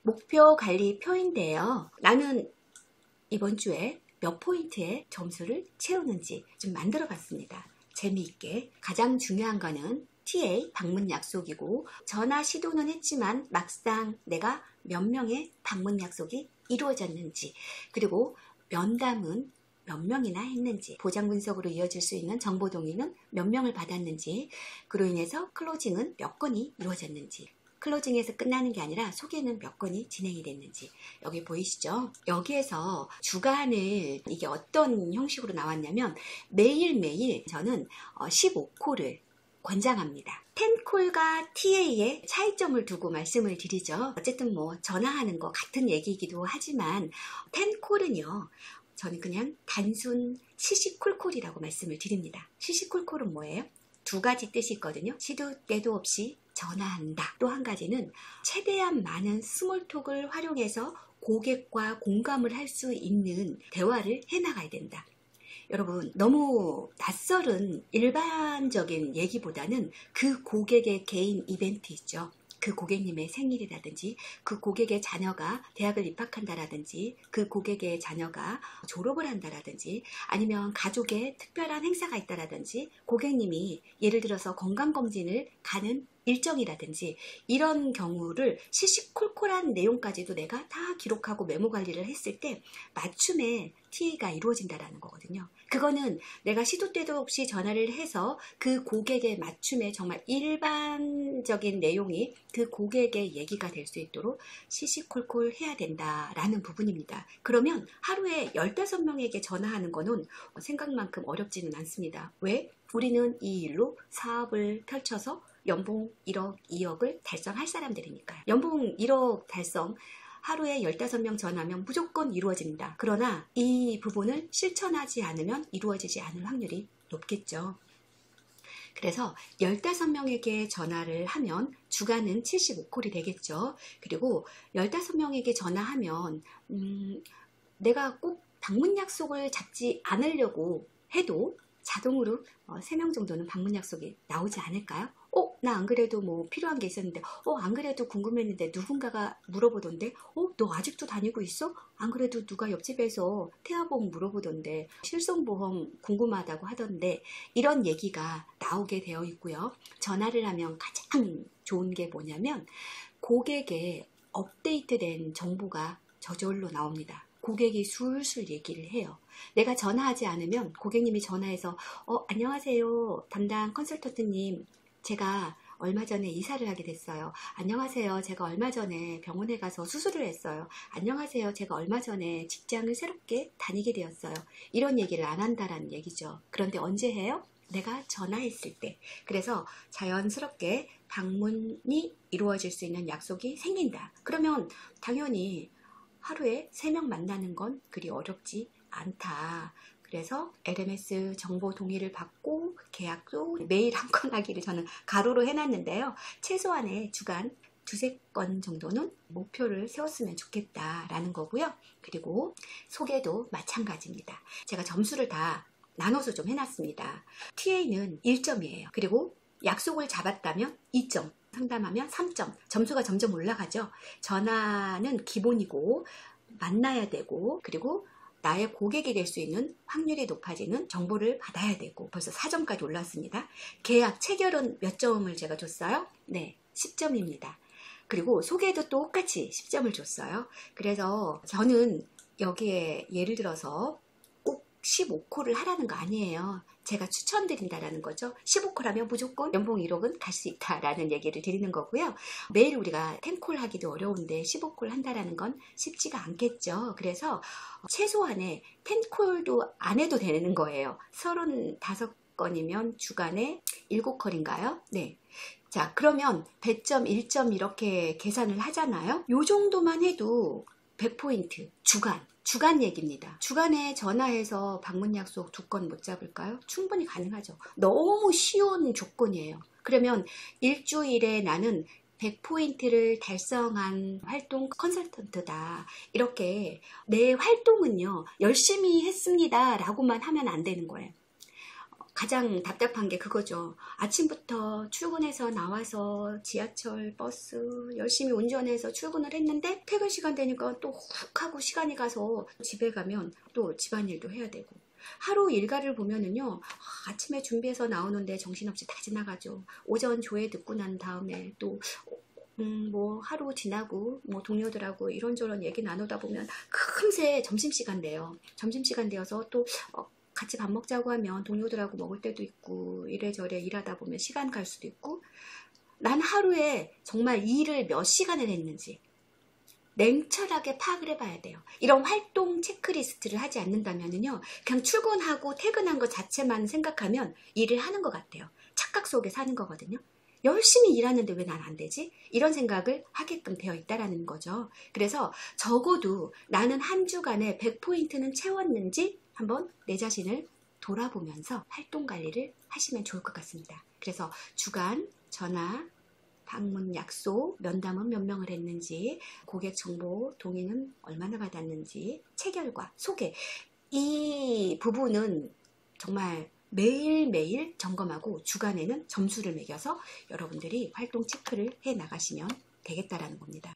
목표 관리표인데요. 나는 이번 주에 몇 포인트의 점수를 채우는지 좀 만들어 봤습니다. 재미있게. 가장 중요한 거는 TA 방문 약속이고, 전화 시도는 했지만 막상 내가 몇 명의 방문 약속이 이루어졌는지, 그리고 면담은 몇 명이나 했는지, 보장 분석으로 이어질 수 있는 정보 동의는 몇 명을 받았는지, 그로 인해서 클로징은 몇 건이 이루어졌는지, 클로징에서 끝나는 게 아니라 소개는 몇 건이 진행이 됐는지. 여기 보이시죠? 여기에서 주간을 이게 어떤 형식으로 나왔냐면, 매일매일 저는 15콜을 권장합니다. 10콜과 TA의 차이점을 두고 말씀을 드리죠. 어쨌든 뭐 전화하는 거 같은 얘기이기도 하지만 10콜은요, 저는 그냥 단순 시시콜콜이라고 말씀을 드립니다. 시시콜콜은 뭐예요? 두 가지 뜻이 있거든요. 시도 때도 없이 전화한다. 또 한 가지는 최대한 많은 스몰톡을 활용해서 고객과 공감을 할 수 있는 대화를 해나가야 된다. 여러분, 너무 낯설은 일반적인 얘기보다는 그 고객의 개인 이벤트 있죠. 그 고객님의 생일이라든지, 그 고객의 자녀가 대학을 입학한다라든지, 그 고객의 자녀가 졸업을 한다라든지, 아니면 가족의 특별한 행사가 있다라든지, 고객님이 예를 들어서 건강검진을 가는 일정이라든지, 이런 경우를 시시콜콜한 내용까지도 내가 다 기록하고 메모 관리를 했을 때 맞춤의 TA가 이루어진다라는 거거든요. 그거는 내가 시도 때도 없이 전화를 해서 그 고객의 맞춤에 정말 일반적인 내용이 그 고객의 얘기가 될 수 있도록 시시콜콜 해야 된다라는 부분입니다. 그러면 하루에 15명에게 전화하는 거는 생각만큼 어렵지는 않습니다. 왜? 우리는 이 일로 사업을 펼쳐서 연봉 1억, 2억을 달성할 사람들이니까요. 연봉 1억 달성 하루에 15명 전화하면 무조건 이루어집니다. 그러나 이 부분을 실천하지 않으면 이루어지지 않을 확률이 높겠죠. 그래서 15명에게 전화를 하면 주간은 75콜이 되겠죠. 그리고 15명에게 전화하면 내가 꼭 방문 약속을 잡지 않으려고 해도 자동으로 3명 정도는 방문 약속이 나오지 않을까요? 나 안 그래도 뭐 필요한 게 있었는데, 안 그래도 궁금했는데 누군가가 물어보던데, 너 아직도 다니고 있어? 안 그래도 누가 옆집에서 태아보험 물어보던데, 실손보험 궁금하다고 하던데, 이런 얘기가 나오게 되어 있고요. 전화를 하면 가장 좋은 게 뭐냐면, 고객의 업데이트된 정보가 저절로 나옵니다. 고객이 술술 얘기를 해요. 내가 전화하지 않으면 고객님이 전화해서 안녕하세요, 담당 컨설턴트님, 제가 얼마 전에 이사를 하게 됐어요. 안녕하세요, 제가 얼마 전에 병원에 가서 수술을 했어요. 안녕하세요, 제가 얼마 전에 직장을 새롭게 다니게 되었어요. 이런 얘기를 안 한다라는 얘기죠. 그런데 언제 해요? 내가 전화했을 때. 그래서 자연스럽게 방문이 이루어질 수 있는 약속이 생긴다. 그러면 당연히 하루에 3명 만나는 건 그리 어렵지 않다. 그래서 LMS 정보 동의를 받고 계약도 매일 한 건 하기를 저는 가로로 해놨는데요. 최소한의 주간 2-3건 정도는 목표를 세웠으면 좋겠다라는 거고요. 그리고 소개도 마찬가지입니다. 제가 점수를 다 나눠서 좀 해놨습니다. TA는 1점이에요. 그리고 약속을 잡았다면 2점. 상담하면 3점. 점수가 점점 올라가죠. 전화는 기본이고 만나야 되고, 그리고 나의 고객이 될 수 있는 확률이 높아지는 정보를 받아야 되고, 벌써 4점까지 올랐습니다. 계약 체결은 몇 점을 제가 줬어요? 네, 10점입니다. 그리고 소개도 똑같이 10점을 줬어요. 그래서 저는 여기에 예를 들어서 꼭 15콜을 하라는 거 아니에요. 제가 추천드린다라는 거죠. 15콜 하면 무조건 연봉 1억은 갈 수 있다라는 얘기를 드리는 거고요. 매일 우리가 10콜 하기도 어려운데 15콜 한다라는 건 쉽지가 않겠죠. 그래서 최소한의 10콜도 안 해도 되는 거예요. 35건이면 주간에 7콜인가요? 네. 자, 그러면 100점, 1점 이렇게 계산을 하잖아요. 요 정도만 해도 100포인트, 주간 얘기입니다. 주간에 전화해서 방문 약속 2건 못 잡을까요? 충분히 가능하죠. 너무 쉬운 조건이에요. 그러면 일주일에 나는 100포인트를 달성한 활동 컨설턴트다. 이렇게 내 활동은요, 열심히 했습니다 라고만 하면 안 되는 거예요. 가장 답답한 게 그거죠. 아침부터 출근해서 나와서 지하철, 버스 열심히 운전해서 출근을 했는데 퇴근 시간 되니까 또 훅 하고 시간이 가서 집에 가면 또 집안일도 해야 되고 하루 일과를 보면은요, 아침에 준비해서 나오는데 정신없이 다 지나가죠. 오전 조회 듣고 난 다음에 또 뭐 하루 지나고 뭐 동료들하고 이런저런 얘기 나누다 보면 금세 점심시간 돼요. 점심시간 되어서 또 같이 밥 먹자고 하면 동료들하고 먹을 때도 있고 이래저래 일하다 보면 시간 갈 수도 있고 난 하루에 정말 일을 몇 시간을 했는지 냉철하게 파악을 해봐야 돼요. 이런 활동 체크리스트를 하지 않는다면요, 그냥 출근하고 퇴근한 것 자체만 생각하면 일을 하는 것 같아요. 착각 속에 사는 거거든요. 열심히 일하는데 왜 난 안 되지? 이런 생각을 하게끔 되어 있다라는 거죠. 그래서 적어도 나는 한 주간에 100포인트는 채웠는지 한번 내 자신을 돌아보면서 활동 관리를 하시면 좋을 것 같습니다. 그래서 주간, 전화, 방문 약속, 면담은 몇 명을 했는지, 고객 정보 동의는 얼마나 받았는지, 체결과 소개. 이 부분은 정말 매일매일 점검하고 주간에는 점수를 매겨서 여러분들이 활동 체크를 해 나가시면 되겠다라는 겁니다.